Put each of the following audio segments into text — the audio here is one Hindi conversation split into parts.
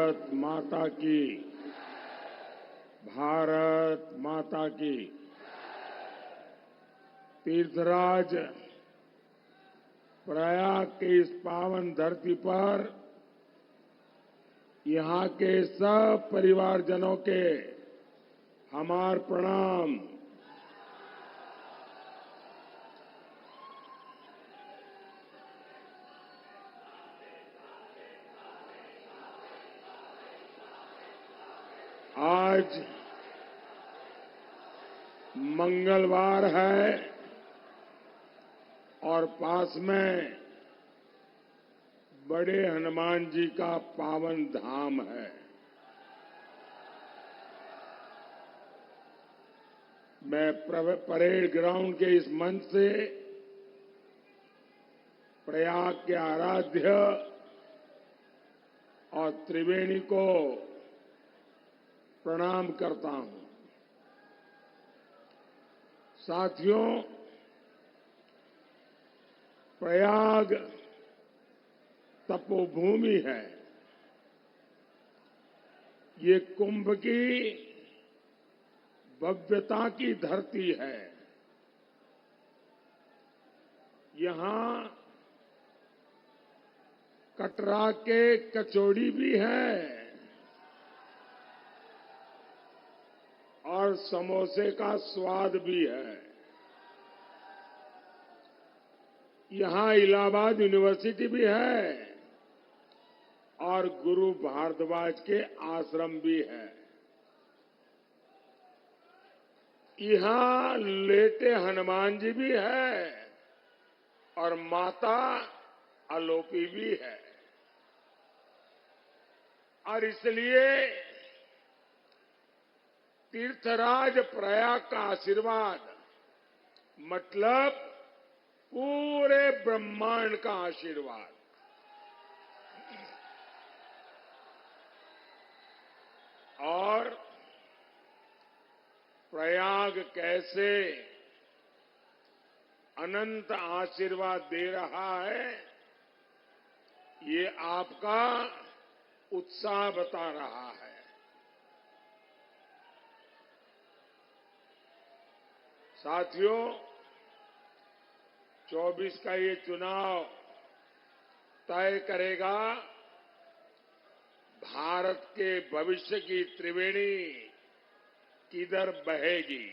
भारत माता की, भारत माता की। तीर्थराज प्रयाग की इस पावन धरती पर यहां के सब परिवारजनों के हमार प्रणाम। आज मंगलवार है और पास में बड़े हनुमान जी का पावन धाम है। मैं परेड ग्राउंड के इस मंच से प्रयाग के आराध्य और त्रिवेणी को प्रणाम करता हूं। साथियों, प्रयाग तपोभूमि है। ये कुंभ की भव्यता की धरती है। यहां कटरा के कचौड़ी भी है और समोसे का स्वाद भी है। यहां इलाहाबाद यूनिवर्सिटी भी है और गुरु भारद्वाज के आश्रम भी है। यहां लेटे हनुमान जी भी है और माता आलोपी भी है। और इसलिए तीर्थराज प्रयाग का आशीर्वाद मतलब पूरे ब्रह्मांड का आशीर्वाद। और प्रयाग कैसे अनंत आशीर्वाद दे रहा है, ये आपका उत्साह बता रहा है। साथियों, 24 का ये चुनाव तय करेगा भारत के भविष्य की त्रिवेणी किधर बहेगी।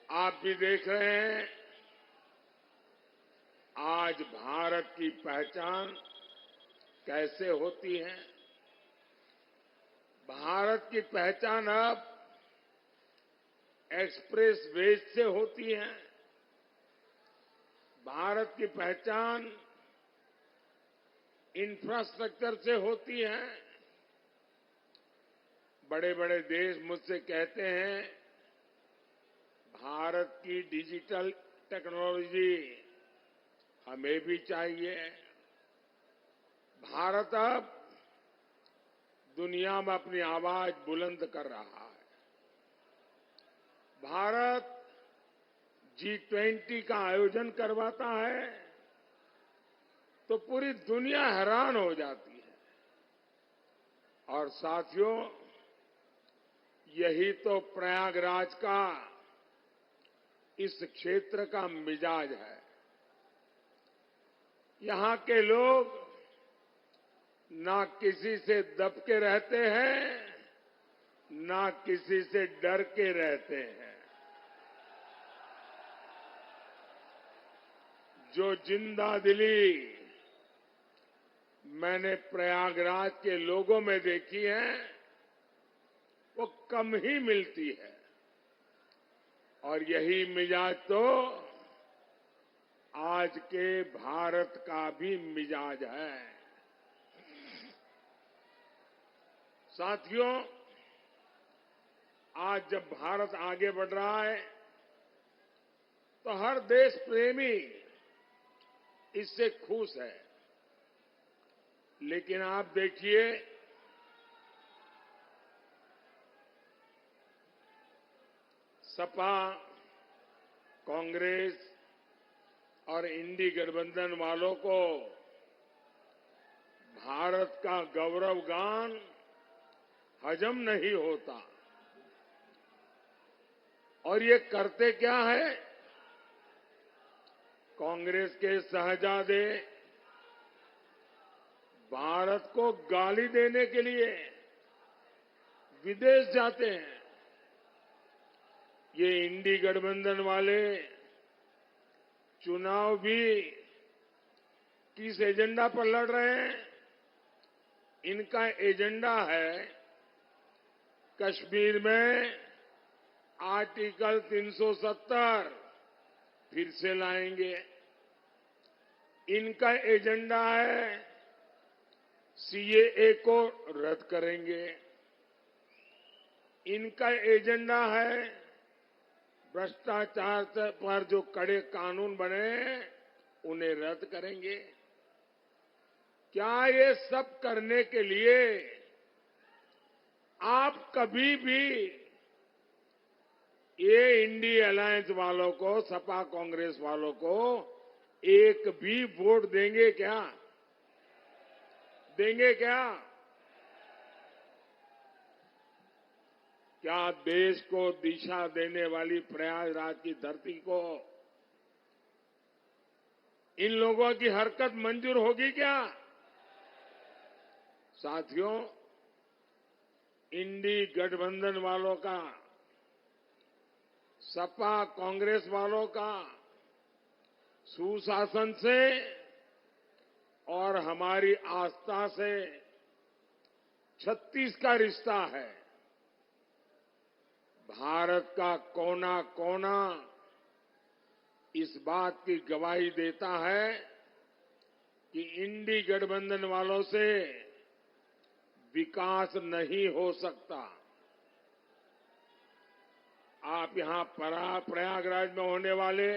आप भी देख रहे हैं, आज भारत की पहचान कैसे होती है। भारत की पहचान अब एक्सप्रेस वेज से होती है। भारत की पहचान इंफ्रास्ट्रक्चर से होती है। बड़े बड़े देश मुझसे कहते हैं, भारत की डिजिटल टेक्नोलॉजी हमें भी चाहिए। भारत अब दुनिया में अपनी आवाज बुलंद कर रहा है। भारत G20 का आयोजन करवाता है तो पूरी दुनिया हैरान हो जाती है। और साथियों, यही तो प्रयागराज का इस क्षेत्र का मिजाज है। यहां के लोग ना किसी से दब के रहते हैं, ना किसी से डर के रहते हैं। जो जिंदा दिली मैंने प्रयागराज के लोगों में देखी है, वो कम ही मिलती है। और यही मिजाज तो आज के भारत का भी मिजाज है। साथियों, आज जब भारत आगे बढ़ रहा है तो हर देश प्रेमी इससे खुश है। लेकिन आप देखिए, सपा, कांग्रेस और इंडी गठबंधन वालों को भारत का गौरव गान हजम नहीं होता। और ये करते क्या है? कांग्रेस के शहजादे भारत को गाली देने के लिए विदेश जाते हैं। ये इंडी गठबंधन वाले चुनाव भी किस एजेंडा पर लड़ रहे हैं? इनका एजेंडा है कश्मीर में आर्टिकल 370 फिर से लाएंगे। इनका एजेंडा है सीएए को रद्द करेंगे। इनका एजेंडा है भ्रष्टाचार पर जो कड़े कानून बने हैं उन्हें रद्द करेंगे। क्या ये सब करने के लिए आप कभी भी ये इंडी अलायंस वालों को, सपा कांग्रेस वालों को एक भी वोट देंगे क्या? देंगे क्या? क्या देश को दिशा देने वाली प्रयागराज की धरती को इन लोगों की हरकत मंजूर होगी क्या? साथियों, इंडी गठबंधन वालों का, सपा कांग्रेस वालों का सुशासन से और हमारी आस्था से 36 का रिश्ता है। भारत का कोना कोना इस बात की गवाही देता है कि इंडी गठबंधन वालों से विकास नहीं हो सकता। आप यहां प्रयागराज में होने वाले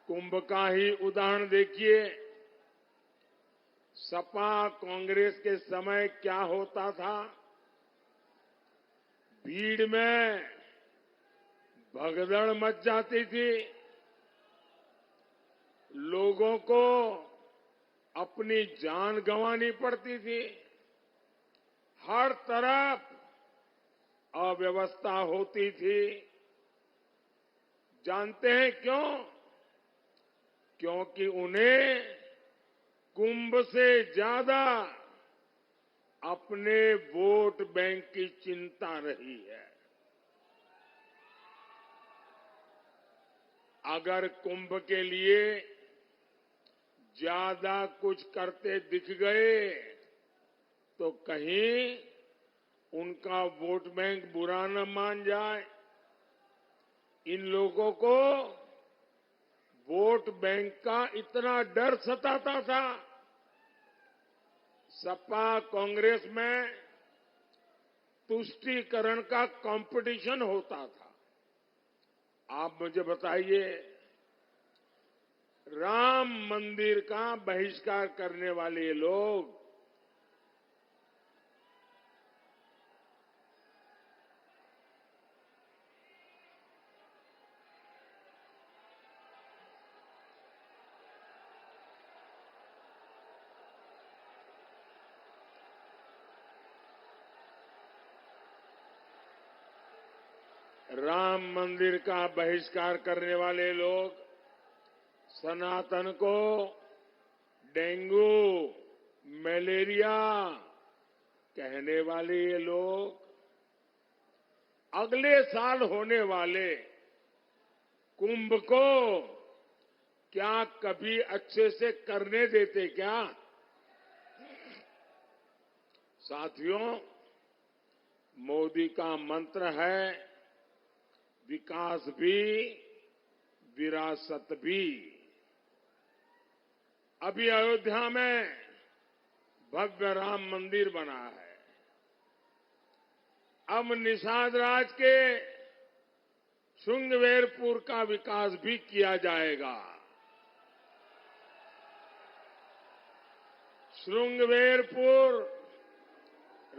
कुंभ का ही उदाहरण देखिए। सपा कांग्रेस के समय क्या होता था? भीड़ में भगदड़ मच जाती थी। लोगों को अपनी जान गंवानी पड़ती थी। हर तरफ अव्यवस्था होती थी। जानते हैं क्यों? क्योंकि उन्हें कुंभ से ज्यादा अपने वोट बैंक की चिंता रही है। अगर कुंभ के लिए ज्यादा कुछ करते दिख गए तो कहीं उनका वोट बैंक बुरा न मान जाए। इन लोगों को वोट बैंक का इतना डर सताता था। सपा कांग्रेस में तुष्टीकरण का कंपटीशन होता था। आप मुझे बताइए, राम मंदिर का बहिष्कार करने वाले लोग राम मंदिर का बहिष्कार करने वाले लोग, सनातन को डेंगू, मलेरिया कहने वाले ये लोग अगले साल होने वाले कुंभ को क्या कभी अच्छे से करने देते क्या? साथियों, मोदी का मंत्र है विकास भी विरासत भी। अभी अयोध्या में भव्य राम मंदिर बना है। अब निषाद राज के श्रृंगवेरपुर का विकास भी किया जाएगा। श्रृंगवेरपुर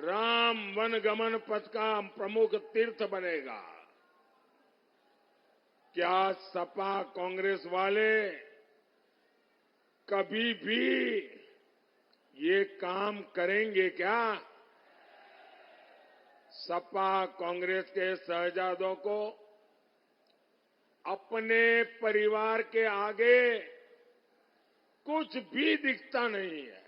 राम वनगमन पथ का प्रमुख तीर्थ बनेगा। क्या सपा कांग्रेस वाले कभी भी ये काम करेंगे क्या? सपा कांग्रेस के शहजादों को अपने परिवार के आगे कुछ भी दिखता नहीं है।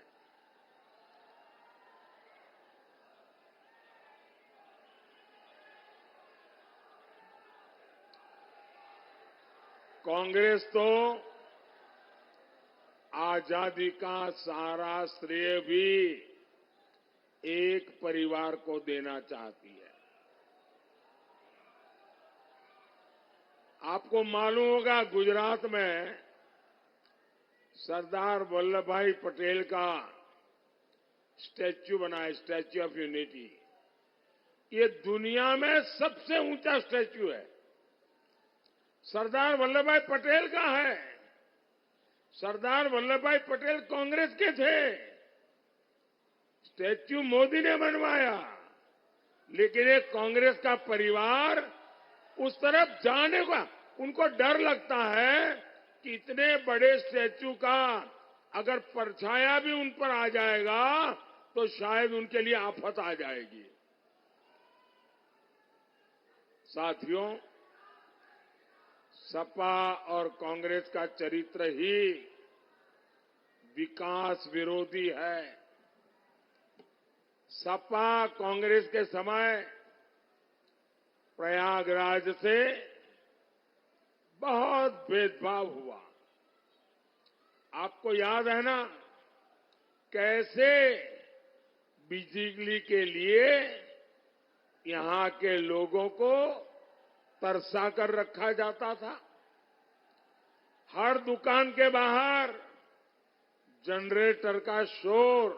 कांग्रेस तो आजादी का सारा श्रेय भी एक परिवार को देना चाहती है। आपको मालूम होगा, गुजरात में सरदार वल्लभ भाई पटेल का स्टैच्यू बना है, स्टैच्यू ऑफ यूनिटी। ये दुनिया में सबसे ऊंचा स्टैच्यू है, सरदार वल्लभ भाई पटेल का है। सरदार वल्लभ भाई पटेल कांग्रेस के थे। स्टैच्यू मोदी ने बनवाया, लेकिन एक कांग्रेस का परिवार उस तरफ जाने का उनको डर लगता है कि इतने बड़े स्टैच्यू का अगर परछाया भी उन पर आ जाएगा तो शायद उनके लिए आफत आ जाएगी। साथियों, सपा और कांग्रेस का चरित्र ही विकास विरोधी है। सपा कांग्रेस के समय प्रयागराज से बहुत भेदभाव हुआ। आपको याद है ना, कैसे बिजली के लिए यहां के लोगों को तरसा कर रखा जाता था। हर दुकान के बाहर जनरेटर का शोर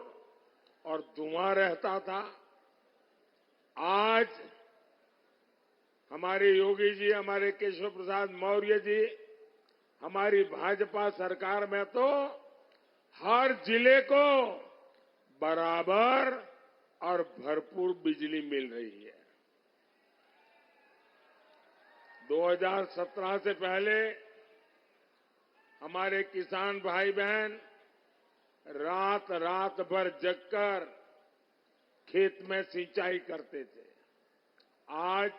और धुआं रहता था। आज हमारे योगी जी, हमारे केशव प्रसाद मौर्य जी, हमारी भाजपा सरकार में तो हर जिले को बराबर और भरपूर बिजली मिल रही है। 2017 से पहले हमारे किसान भाई बहन रात रात भर जगकर खेत में सिंचाई करते थे। आज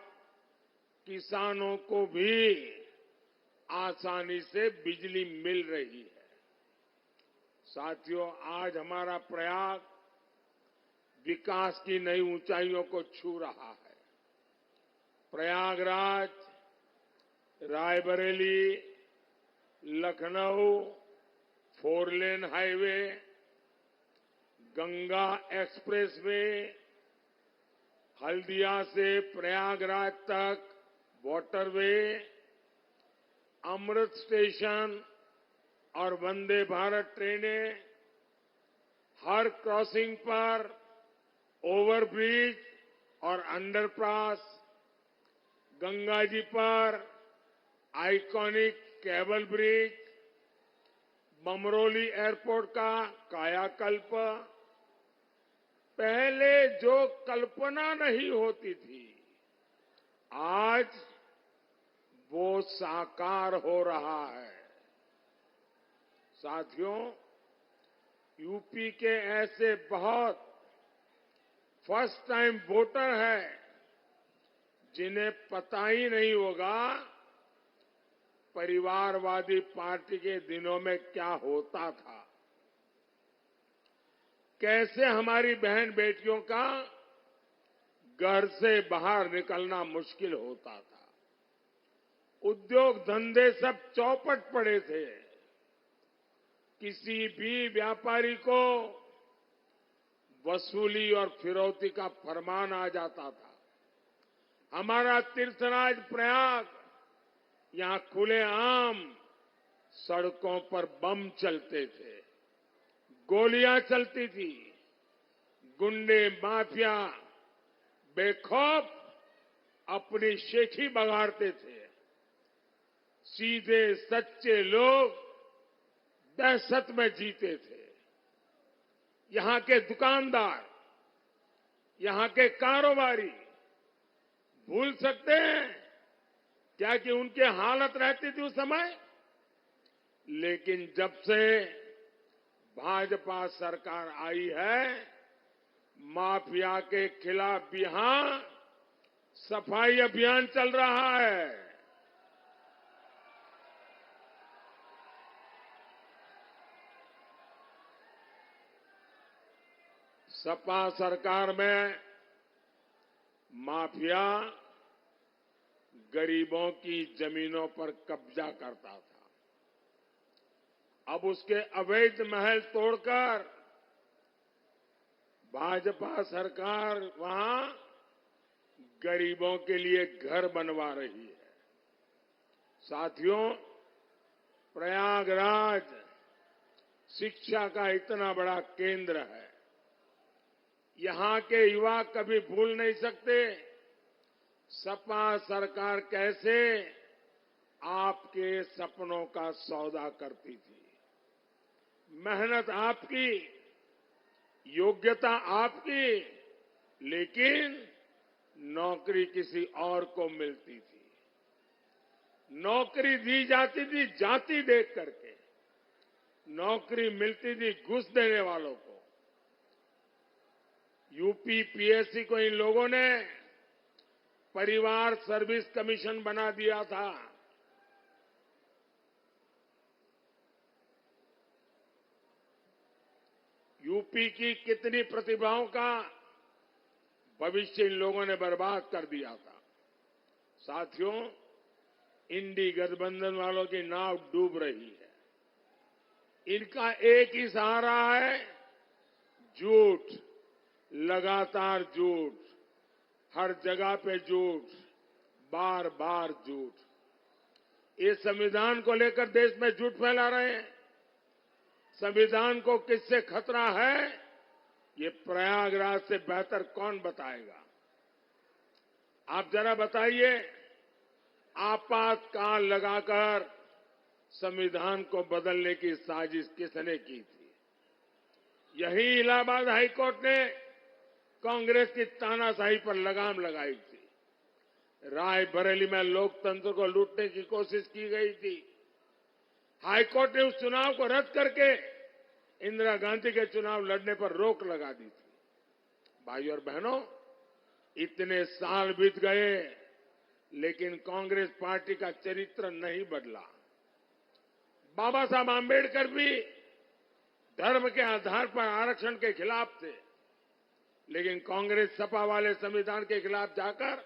किसानों को भी आसानी से बिजली मिल रही है। साथियों, आज हमारा प्रयास विकास की नई ऊंचाइयों को छू रहा है। Prayagraj, Raebareli, Lucknow 4 lane highway, Ganga expressway, Haldia से प्रयागराज तक वाटरवे, अमृत स्टेशन और वंदे भारत ट्रेनें, हर क्रॉसिंग पर ओवरब्रिज और अंडरपास, गंगा जी पर iconic cable bridge, Bamroli airport का कायाकल्प, पहले जो कल्पना नहीं होती थी आज वो साकार हो रहा है। साथियों, यूपी के ऐसे बहुत फर्स्ट टाइम वोटर हैं जिन्हें पता ही नहीं होगा परिवारवादी पार्टी के दिनों में क्या होता था, कैसे हमारी बहन बेटियों का घर से बाहर निकलना मुश्किल होता था। उद्योग धंधे सब चौपट पड़े थे। किसी भी व्यापारी को वसूली और फिरौती का फरमान आ जाता था। हमारा तीर्थराज प्रयाग, यहां खुलेआम सड़कों पर बम चलते थे, गोलियां चलती थी, गुंडे माफिया बेखौफ अपनी शेखी बगाड़ते थे। सीधे सच्चे लोग दहशत में जीते थे। यहां के दुकानदार, यहां के कारोबारी भूल सकते हैं क्या कि उनकी हालत रहती थी उस समय। लेकिन जब से भाजपा सरकार आई है, माफिया के खिलाफ भी यहां सफाई अभियान चल रहा है। सपा सरकार में माफिया गरीबों की जमीनों पर कब्जा करता था। अब उसके अवैध महल तोड़कर भाजपा सरकार वहां गरीबों के लिए घर बनवा रही है। साथियों, प्रयागराज शिक्षा का इतना बड़ा केंद्र है। यहां के युवा कभी भूल नहीं सकते सपा सरकार कैसे आपके सपनों का सौदा करती थी। मेहनत आपकी, योग्यता आपकी, लेकिन नौकरी किसी और को मिलती थी। नौकरी दी जाती थी जाति देख करके, नौकरी मिलती थी घुस देने वालों को। यूपी पीएससी को इन लोगों ने परिवार सर्विस कमीशन बना दिया था। यूपी की कितनी प्रतिभाओं का भविष्य इन लोगों ने बर्बाद कर दिया था। साथियों, इंडी गठबंधन वालों की नाव डूब रही है। इनका एक ही सहारा है, झूठ, लगातार झूठ, हर जगह पे झूठ, बार बार झूठ। ये संविधान को लेकर देश में झूठ फैला रहे हैं। संविधान को किससे खतरा है, ये प्रयागराज से बेहतर कौन बताएगा। आप जरा बताइए, आपातकाल लगाकर संविधान को बदलने की साजिश किसने की थी। यही इलाहाबाद हाईकोर्ट ने कांग्रेस की तानाशाही पर लगाम लगाई थी। रायबरेली में लोकतंत्र को लूटने की कोशिश की गई थी। हाईकोर्ट ने उस चुनाव को रद्द करके इंदिरा गांधी के चुनाव लड़ने पर रोक लगा दी थी। भाइयों और बहनों, इतने साल बीत गए लेकिन कांग्रेस पार्टी का चरित्र नहीं बदला। बाबा साहब आंबेडकर भी धर्म के आधार पर आरक्षण के खिलाफ थे, लेकिन कांग्रेस सपा वाले संविधान के खिलाफ जाकर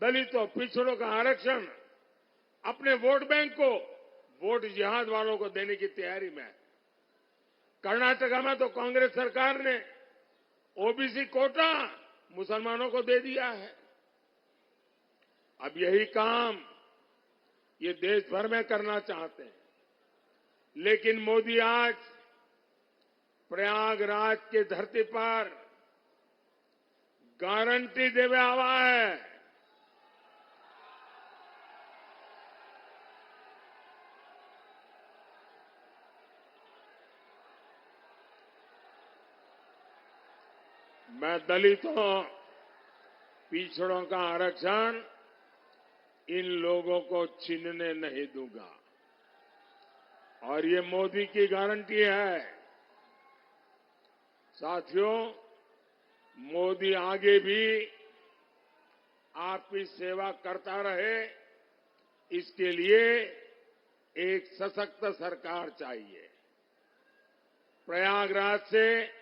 दलितों, पिछड़ों का आरक्षण अपने वोट बैंक को, वोट जिहाद वालों को देने की तैयारी में है। कर्नाटका में तो कांग्रेस सरकार ने ओबीसी कोटा मुसलमानों को दे दिया है। अब यही काम ये देश भर में करना चाहते हैं, लेकिन मोदी आज प्रयागराज की धरती पर गारंटी देवे आवा है। मैं दलितों, पिछड़ों का आरक्षण इन लोगों को छीनने नहीं दूंगा, और ये मोदी की गारंटी है। साथियों, मोदी आगे भी आपकी सेवा करता रहे, इसके लिए एक सशक्त सरकार चाहिए। प्रयागराज से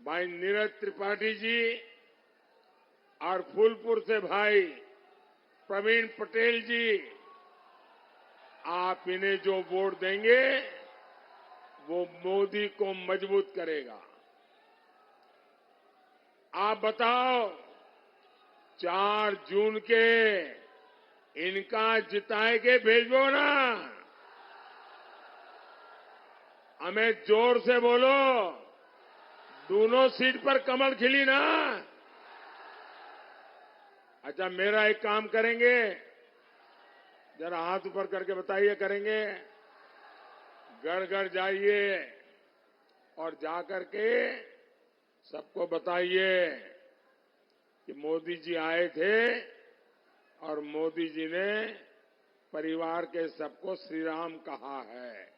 भाई नीरज त्रिपाठी जी और फूलपुर से भाई प्रवीण पटेल जी, आप इन्हें जो वोट देंगे वो मोदी को मजबूत करेगा। आप बताओ, 4 जून के इनका जिताए के भेजो ना। हमें जोर से बोलो, दोनों सीट पर कमल खिली ना। अच्छा, मेरा एक काम करेंगे, जरा हाथ ऊपर करके बताइए, करेंगे? घर घर जाइए और जाकर के सबको बताइए कि मोदी जी आए थे और मोदी जी ने परिवार के सबको श्री राम कहा है।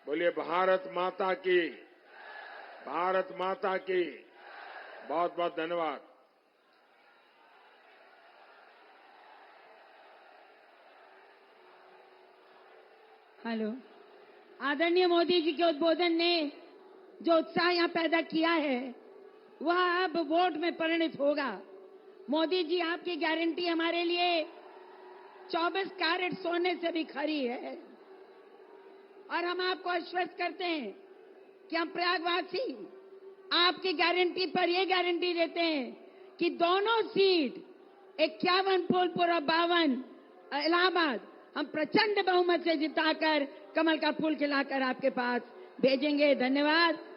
बोलिए भारत माता की, भारत माता की। बहुत बहुत धन्यवाद। हेलो, आदरणीय मोदी जी के उद्बोधन ने जो उत्साह यहाँ पैदा किया है वह अब वोट में परिणत होगा। मोदी जी, आपकी गारंटी हमारे लिए 24 कैरेट सोने से भी खरी है और हम आपको आश्वस्त करते हैं कि हम प्रयागवासी आपकी गारंटी पर यह गारंटी देते हैं कि दोनों सीट 51 फूलपुर और 52 इलाहाबाद हम प्रचंड बहुमत से जिताकर कमल का फूल खिलाकर आपके पास भेजेंगे। धन्यवाद।